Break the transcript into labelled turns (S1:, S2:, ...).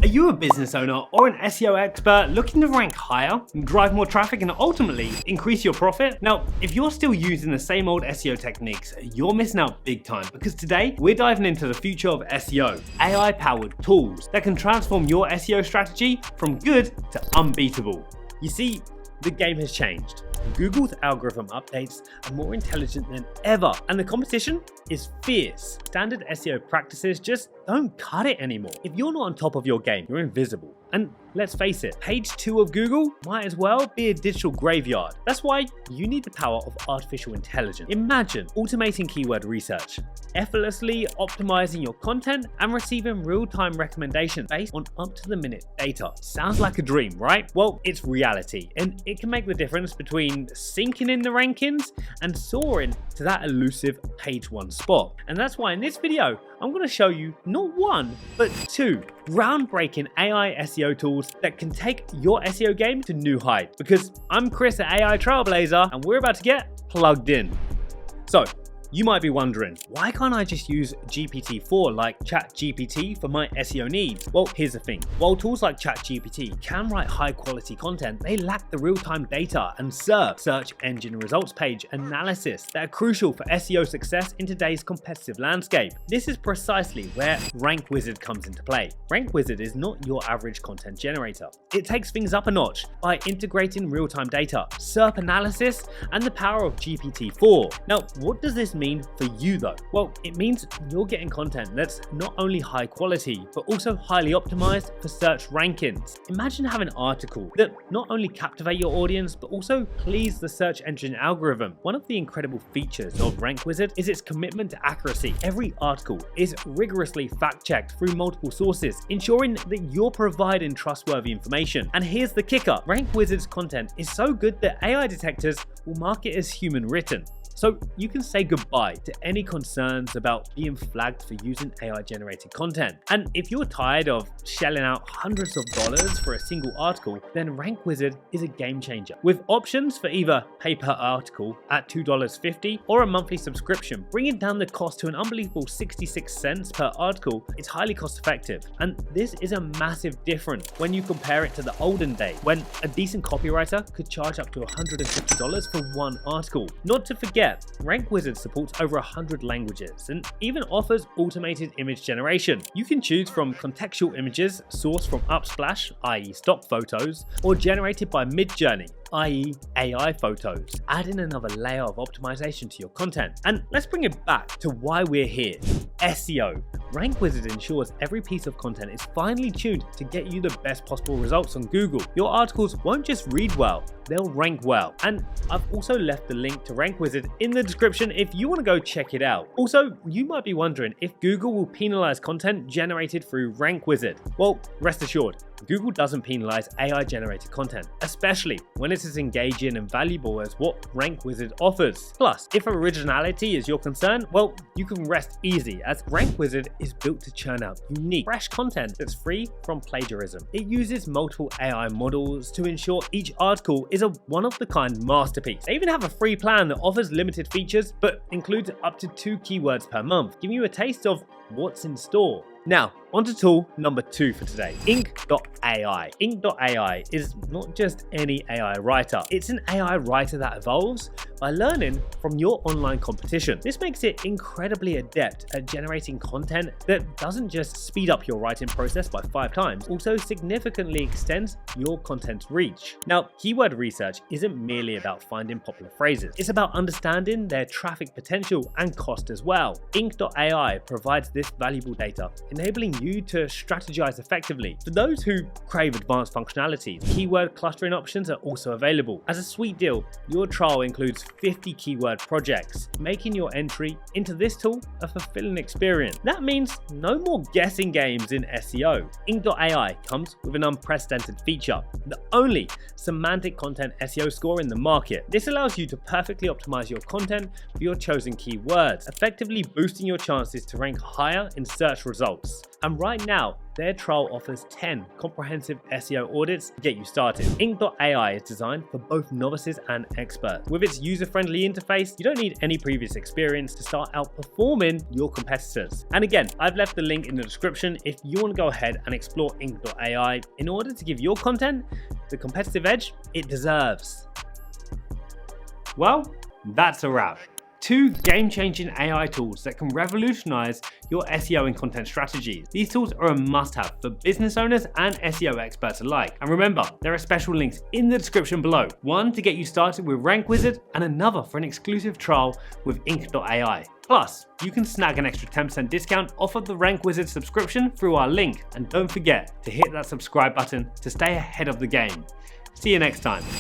S1: you a business owner or an SEO expert looking to rank higher, drive more traffic, and ultimately increase your profit? Now, if you're still using the same old SEO techniques, you're missing out big time, because today we're diving into the future of SEO, AI-powered tools that can transform your SEO strategy from good to unbeatable. You see, the game has changed. Google's algorithm updates are more intelligent than ever, and the competition is fierce. Standard SEO practices just don't cut it anymore. If you're not on top of your game, you're invisible. And let's face it, page 2 of Google might as well be a digital graveyard. That's why you need the power of artificial intelligence. Imagine automating keyword research, effortlessly optimizing your content, and receiving real-time recommendations based on up-to-the-minute data. Sounds like a dream, right? Well, it's reality, and it can make the difference between sinking in the rankings and soaring to that elusive page 1 spot. And that's why in this video, I'm going to show you not one, but 2 groundbreaking AI SEO tools that can take your SEO game to new heights. Because I'm Chris at AI Trailblazer, and we're about to get plugged in. So, you might be wondering, why can't I just use GPT-4 like ChatGPT for my SEO needs? Well, here's the thing. While tools like ChatGPT can write high quality content, they lack the real-time data and SERP, search engine results page analysis, that are crucial for SEO success in today's competitive landscape. This is precisely where Rank Wizard comes into play. Rank Wizard is not your average content generator. It takes things up a notch by integrating real-time data, SERP analysis, and the power of GPT-4. Now, what does this mean for you though? Well, it means you're getting content that's not only high quality, but also highly optimized for search rankings. Imagine having an article that not only captivate your audience, but also please the search engine algorithm. One of the incredible features of Rank Wizard is its commitment to accuracy. Every article is rigorously fact-checked through multiple sources, ensuring that you're providing trustworthy information. And here's the kicker. Rank Wizard's content is so good that AI detectors will mark it as human written. So you can say goodbye to any concerns about being flagged for using AI-generated content. And if you're tired of shelling out hundreds of dollars for a single article, then Rank Wizard is a game changer. With options for either pay per article at $2.50 or a monthly subscription, bringing down the cost to an unbelievable 66 cents per article, it's highly cost effective. And this is a massive difference when you compare it to the olden days, when a decent copywriter could charge up to $150 for one article. Not to forget, Rank Wizard supports over 100 languages and even offers automated image generation. You can choose from contextual images sourced from Unsplash, i.e. stock photos, or generated by Midjourney, i.e. AI photos, adding another layer of optimization to your content. And let's bring it back to why we're here. SEO. Rank Wizard ensures every piece of content is finely tuned to get you the best possible results on Google. Your articles won't just read well, they'll rank well. And I've also left the link to Rank Wizard in the description if you want to go check it out. Also, you might be wondering if Google will penalize content generated through Rank Wizard. Well, rest assured, Google doesn't penalize AI-generated content, especially when it's as engaging and valuable as what Rank Wizard offers. Plus, if originality is your concern, well, you can rest easy, as Rank Wizard is built to churn out unique, fresh content that's free from plagiarism. It uses multiple AI models to ensure each article is a one-of-the-kind masterpiece. They even have a free plan that offers limited features, but includes up to 2 keywords per month, giving you a taste of what's in store. Now, on to tool number 2 for today, Ink.ai. Ink.ai is not just any AI writer, it's an AI writer that evolves by learning from your online competition. This makes it incredibly adept at generating content that doesn't just speed up your writing process by 5 times, also significantly extends your content's reach. Now, keyword research isn't merely about finding popular phrases, it's about understanding their traffic potential and cost as well. Ink.ai provides this valuable data, enabling you to strategize effectively. For those who crave advanced functionalities, keyword clustering options are also available. As a sweet deal, your trial includes 50 keyword projects, making your entry into this tool a fulfilling experience. That means no more guessing games in SEO. Ink.ai comes with an unprecedented feature, the only semantic content SEO score in the market. This allows you to perfectly optimize your content for your chosen keywords, effectively boosting your chances to rank higher in search results. results. And right now, their trial offers 10 comprehensive SEO audits to get you started. Ink.ai is designed for both novices and experts. With its user-friendly interface, you don't need any previous experience to start outperforming your competitors. And again, I've left the link in the description if you want to go ahead and explore Ink.ai in order to give your content the competitive edge it deserves. Well, that's a wrap. 2 game-changing AI tools that can revolutionize your SEO and content strategies. These tools are a must-have for business owners and SEO experts alike. And remember, there are special links in the description below. One to get you started with Rank Wizard and another for an exclusive trial with Ink.ai. Plus, you can snag an extra 10% discount off of the Rank Wizard subscription through our link. And don't forget to hit that subscribe button to stay ahead of the game. See you next time.